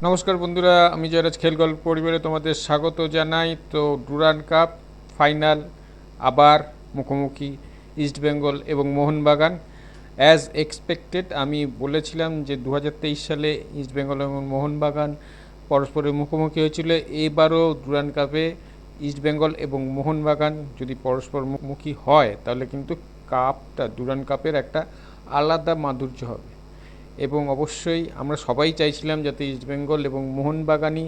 নমস্কার বন্ধুরা, আমি জয়রাজ খেল গল্প পরিবারে তোমাদের স্বাগত জানাই। তো ডুরান্ড কাপ ফাইনাল আবার মুখোমুখি ইস্টবেঙ্গল এবং মোহনবাগান। অ্যাজ এক্সপেক্টেড আমি বলেছিলাম যে 2023 সালে ইস্টবেঙ্গল এবং মোহনবাগান পরস্পরের মুখোমুখি হয়েছিল। এবারও ডুরান্ড কাপে ইস্টবেঙ্গল এবং মোহনবাগান যদি পরস্পর মুখোমুখি হয় তাহলে কিন্তু কাপটা ডুরান্ড কাপের একটা আলাদা মাধুর্য হবে। এবং অবশ্যই আমরা সবাই চাইছিলাম যাতে ইস্টবেঙ্গল এবং মোহনবাগানই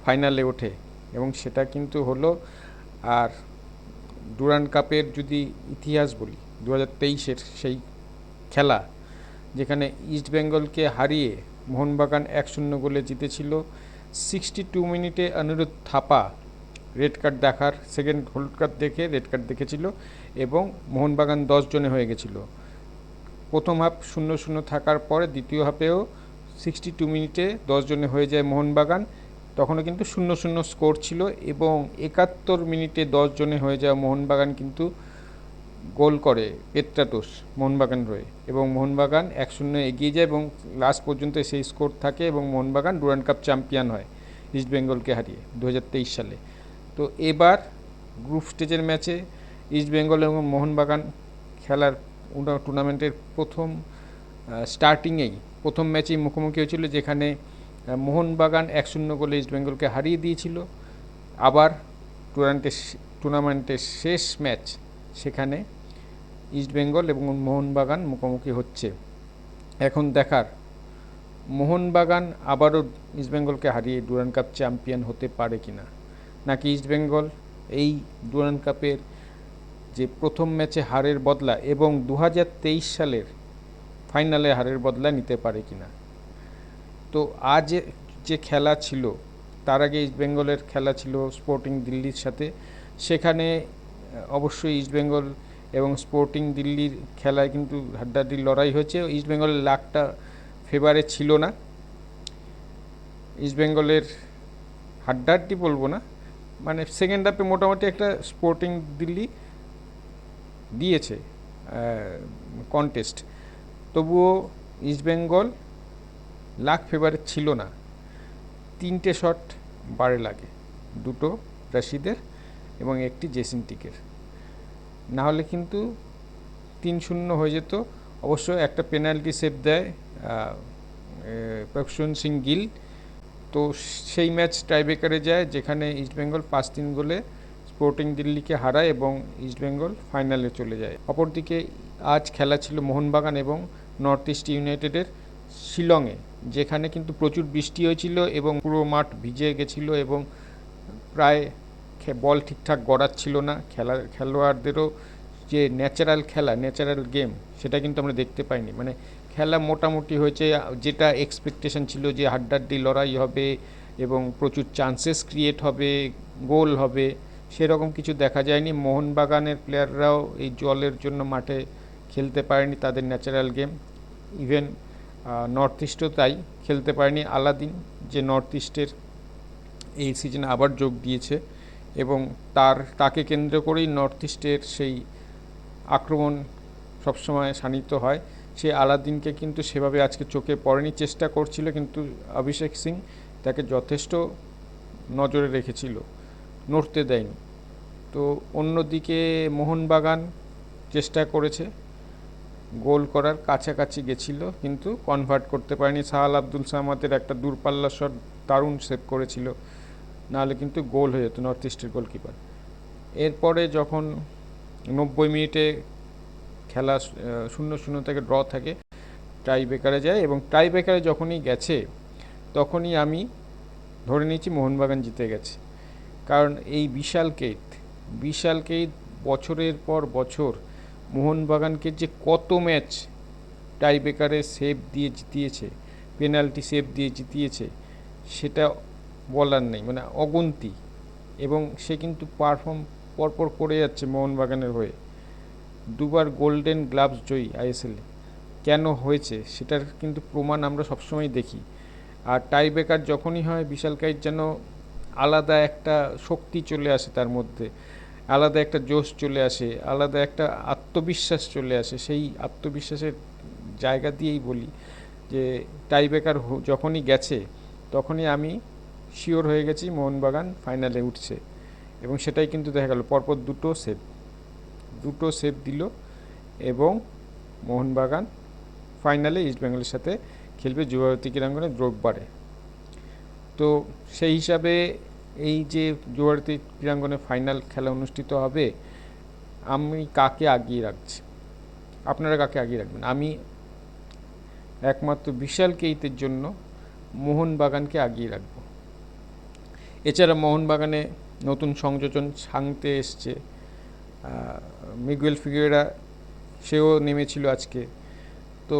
ফাইনালে ওঠে, এবং সেটা কিন্তু হলো। আর ডুরান্ড কাপের যদি ইতিহাস বলি, 2023-এর সেই খেলা যেখানে ইস্টবেঙ্গলকে হারিয়ে মোহনবাগান 1-0 গোলে জিতেছিল। 62 মিনিটে অনিরুদ্ধ থাপা রেড কার্ড দেখার, সেকেন্ড হলুদ কার্ড দেখে রেড কার্ড দেখেছিল এবং মোহনবাগান 10 জনে হয়ে গেছিল। প্রথম হাফ 0-0 থাকার পরে দ্বিতীয় হাফেও 62 মিনিটে 10 জনে হয়ে যায় মোহনবাগান। তখনও কিন্তু 0-0 স্কোর ছিল এবং 71 মিনিটে 10 জনে হয়ে যাওয়া মোহনবাগান কিন্তু গোল করে পেত্রাটোস মোহনবাগান হয়ে, এবং মোহনবাগান 1-0 এগিয়ে যায় এবং লাস্ট পর্যন্ত সেই স্কোর থাকে এবং মোহনবাগান ডুরান্ড কাপ চ্যাম্পিয়ন হয় ইস্টবেঙ্গলকে হারিয়ে 2023 সালে। তো এবার গ্রুপ স্টেজের ম্যাচে ইস্টবেঙ্গল এবং মোহনবাগান খেলার টুর্নামেন্টের প্রথম স্টার্টিংয়েই প্রথম ম্যাচেই মুখোমুখি হয়েছিল, যেখানে মোহনবাগান 1-0 গোলে ইস্টবেঙ্গলকে হারিয়ে দিয়েছিল। আবার টুর্নামেন্টের শেষ ম্যাচ, সেখানে ইস্টবেঙ্গল এবং মোহনবাগান মুখোমুখি হচ্ছে। এখন দেখার মোহনবাগান আবারও ইস্টবেঙ্গলকে হারিয়ে ডুরান্ড কাপ চ্যাম্পিয়ন হতে পারে কিনা, নাকি ইস্টবেঙ্গল এই ডুরান্ড কাপের যে প্রথম ম্যাচে হারের বদলা এবং 2023 সালের ফাইনালে হারের বদলা নিতে পারে কিনা। তো আজ যে খেলা ছিল, তার আগে ইস্টবেঙ্গলের খেলা ছিল স্পোর্টিং দিল্লির সাথে। সেখানে অবশ্যই ইস্টবেঙ্গল এবং স্পোর্টিং দিল্লির খেলায় কিন্তু হাড্ডাহাড্ডি লড়াই হয়েছে। ইস্টবেঙ্গলের লাকটা ফেভারে ছিল না। ইস্টবেঙ্গলের হাড্ডাহাড্ডি বলবো না, মানে সেকেন্ড হাফে মোটামুটি একটা স্পোর্টিং দিল্লি দিয়েছে কন্টেস্ট, তবুও ইস্টবেঙ্গল লাক ফেভারে ছিল না। 3টে শট বারে লাগে, 2টো রাশিদের এবং 1টি জেসিন্টিকের, না হলে কিন্তু 3-0 হয়ে যেত। অবশ্য একটা পেনাল্টি সেভ দেয় প্রকশন সিং গিল। তো সেই ম্যাচ টাইব্রেকারে যায়, যেখানে ইস্টবেঙ্গল 5-3 গোলে স্পোর্টিং দিল্লিকে হারায় এবং ইস্টবেঙ্গল ফাইনালে চলে যায়। অপরদিকে আজ খেলা ছিল মোহনবাগান এবং নর্থ ইস্ট ইউনাইটেডের শিলংয়ে, যেখানে কিন্তু প্রচুর বৃষ্টি হয়েছিল এবং পুরো মাঠ ভিজে গেছিলো এবং প্রায় বল ঠিকঠাক গড়াচ্ছিল না। খেলোয়াড়দেরও যে ন্যাচারাল গেম, সেটা কিন্তু আমরা দেখতে পাইনি। মানে খেলা মোটামুটি হয়েছে, যেটা এক্সপেকটেশন ছিল যে হাড্ডাহাড্ডি লড়াই হবে এবং প্রচুর চান্সেস ক্রিয়েট হবে, গোল হবে, সেরকম কিছু দেখা যায়নি। মোহনবাগানের প্লেয়াররাও এই জলের জন্য মাঠে খেলতে পারেনি তাদের ন্যাচারাল গেম। ইভেন নর্থ ইস্টও তাই খেলতে পারেনি। আলাদিন, যে নর্থ ইস্টের এই সিজনে আবার যোগ দিয়েছে এবং তাকে কেন্দ্র করেই নর্থ ইস্টের সেই আক্রমণ সবসময় শানিত হয়, সে আলাদিনকে কিন্তু সেভাবে আজকে চোখে পড়েনি। চেষ্টা করছিল, কিন্তু অভিষেক সিং তাকে যথেষ্ট নজরে রেখেছিল, নড়তে দেয়নি। তো অন্যদিকে মোহনবাগান চেষ্টা করেছে, গোল করার কাছাকাছি গেছিল, কিন্তু কনভার্ট করতে পারেনি। সাহাল আব্দুল সামাদের একটা দূরপাল্লা শট দারুণ সেভ করেছিল, নাহলে কিন্তু গোল হয়ে যেত নর্থ ইস্টের গোলকিপার। এরপরে যখন 90 মিনিটে খেলা 0-0 থেকে ড্র থাকে, টাই ব্রেকারে যায় এবং টাই ব্রেকারে যখনই গেছে তখনই আমি ধরে নিয়েছি মোহনবাগান জিতে গেছে। কারণ এই বিশাল কেইত বছরের পর বছর মোহনবাগানকে যে কত ম্যাচ টাই ব্রেকারে সেভ দিয়ে জিতিয়েছে, পেনাল্টি সেভ দিয়ে জিতিয়েছে, সেটা বলার নেই, মানে অগুন্তি। এবং সে কিন্তু পারফর্ম পরপর করে যাচ্ছে মোহনবাগানের হয়ে। 2বার গোল্ডেন গ্লাভস জয়ী আইএসএলে। কেন হয়েছে সেটার কিন্তু প্রমাণ আমরা সবসময় দেখি। আর টাই ব্রেকার যখনই হয়, বিশালকাইত যেন আলাদা একটা শক্তি চলে আসে তার মধ্যে, আলাদা একটা জোশ চলে আসে, আলাদা একটা আত্মবিশ্বাস চলে আসে। সেই আত্মবিশ্বাসের জায়গা দিয়েই বলি যে টাই ব্রেকার যখনই গেছে তখনই আমি শিওর হয়ে গেছি মোহনবাগান ফাইনালে উঠছে, এবং সেটাই কিন্তু দেখা গেল। পরপর দুটো সেভ দিল এবং মোহনবাগান ফাইনালে ইস্টবেঙ্গলের সাথে খেলবে যুবভারতী ক্রীড়াঙ্গনে রোববারে। তো সেই হিসাবে এই যে যুবভারতী ক্রীড়াঙ্গনে ফাইনাল খেলা অনুষ্ঠিত হবে, আমি কাকে আগিয়ে রাখছি, আপনারা কাকে আগিয়ে রাখবেন? আমি একমাত্র বিশাল কেইতের জন্য মোহনবাগানকে আগিয়ে রাখব। এছাড়া মোহনবাগানে নতুন সংযোজন সাংতে এসছে, মিগুয়েল ফিগুয়েরা, সেও নেমেছিল আজকে। তো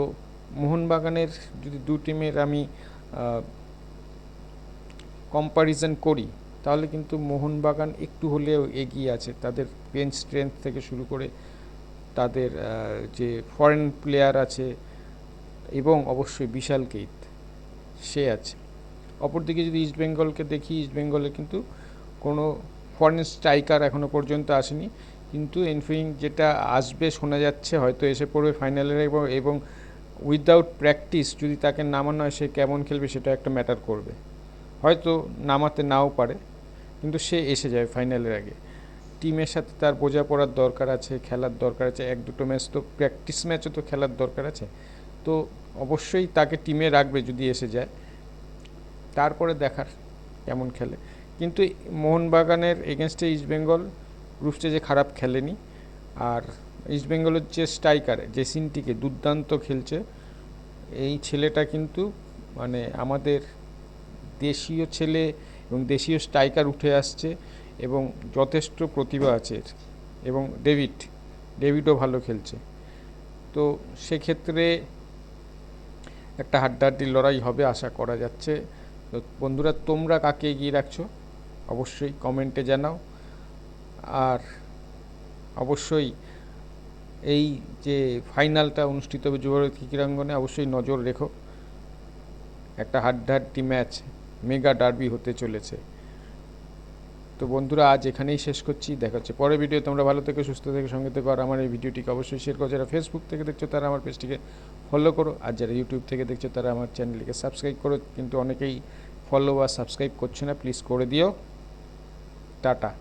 মোহনবাগানের যদি দু টিমের আমি কম্প্যারিজন করি, তাহলে কিন্তু মোহনবাগান একটু হলেও এগিয়ে আছে। তাদের বেঞ্চ স্ট্রেংথ থেকে শুরু করে তাদের যে ফরেন প্লেয়ার আছে, এবং অবশ্যই বিশাল কেইত সে আছে। অপরদিকে যদি ইস্টবেঙ্গলকে দেখি, ইস্টবেঙ্গলে কিন্তু কোনো ফরেন স্ট্রাইকার এখনও পর্যন্ত আসেনি, কিন্তু এনফিং যেটা আসবে শোনা যাচ্ছে, হয়তো এসে পড়বে ফাইনালের, এবং উইদাউট প্র্যাকটিস যদি তাকে নামানো হয়, সে কেমন খেলবে সেটা একটা ম্যাটার করবে। হয়তো নামাতে নাও পারে, কিন্তু সে এসে যাবে ফাইনালের আগে। টিমের সাথে তার বোঝাপড়ার দরকার আছে, খেলার দরকার আছে, এক দুটো ম্যাচ তো প্র্যাকটিস ম্যাচও তো খেলার দরকার আছে। তো অবশ্যই তাকে টিমে রাখবে যদি এসে যায়, তারপরে দেখার কেমন খেলে। কিন্তু মোহনবাগানের এগেনস্টে ইস্টবেঙ্গল গ্রুপ স্টেজে খারাপ খেলেনি। আর ইস্টবেঙ্গলের যে স্ট্রাইকার জেসিনটিকে দুর্দান্ত খেলছে, এই ছেলেটা কিন্তু মানে আমাদের দেশীয় ছেলে এবং দেশীয় স্ট্রাইকার উঠে আসছে, এবং যথেষ্ট প্রতিভা আছে। এবং ডেভিডও ভালো খেলছে। তো সেক্ষেত্রে একটা হাড্ডাহাড্ডি লড়াই হবে আশা করা যাচ্ছে। তো বন্ধুরা, তোমরা কাকে এগিয়ে রাখছো অবশ্যই কমেন্টে জানাও। আর অবশ্যই এই যে ফাইনালটা অনুষ্ঠিত হবে যুবভারতী ক্রীড়াঙ্গনে, অবশ্যই নজর রেখো। একটা হাড্ডাহাড্ডি ম্যাচ, মেগা ডার্বি হতে চলেছে। তো বন্ধুরা, আজ এখানেই শেষ করছি। দেখা হচ্ছে পরের ভিডিও। তোমরা ভালো থেকে, সুস্থ থেকে, সঙ্গে থেকো। আর আমার এই ভিডিওটিকে অবশ্যই শেয়ার করো। যারা ফেসবুক থেকে দেখছো তারা আমার পেজটিকে ফলো করো, আর যারা ইউটিউব থেকে দেখছো তারা আমার চ্যানেলটিকে সাবস্ক্রাইব করো। কিন্তু অনেকেই ফলো বা সাবস্ক্রাইব করছে না, প্লিজ করে দিও। টাটা।